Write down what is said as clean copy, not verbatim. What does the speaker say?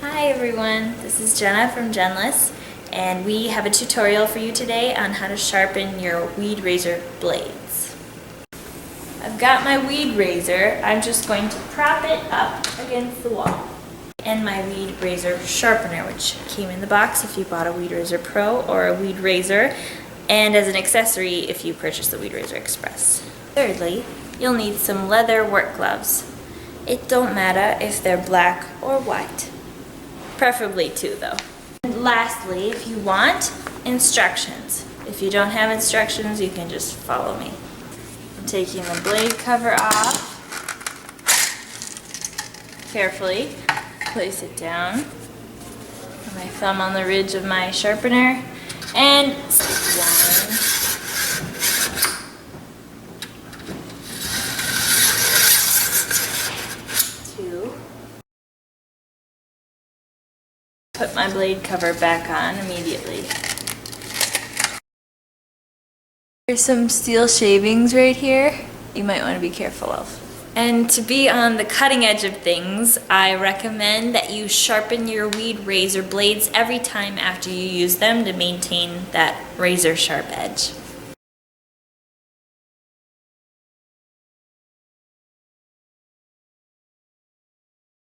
Hi everyone, this is Jenna from Jenlis, and we have a tutorial for you today on how to sharpen your Weed Razer blades. I've got my Weed Razer. I'm just going to prop it up against the wall. And my Weed Razer Sharpener, which came in the box if you bought a Weed Razer Pro or a Weed Razer, and as an accessory if you purchased the Weed Razer Express. Thirdly, you'll need some leather work gloves. It don't matter if they're black or white. Preferably two though. And lastly, if you want, instructions. If you don't have instructions, you can just follow me. I'm taking the blade cover off. Carefully place it down. Put my thumb on the ridge of my sharpener and one. Put my blade cover back on immediately. There's some steel shavings right here you might want to be careful of. And to be on the cutting edge of things, I recommend that you sharpen your Weed Razer blades every time after you use them to maintain that razor sharp edge.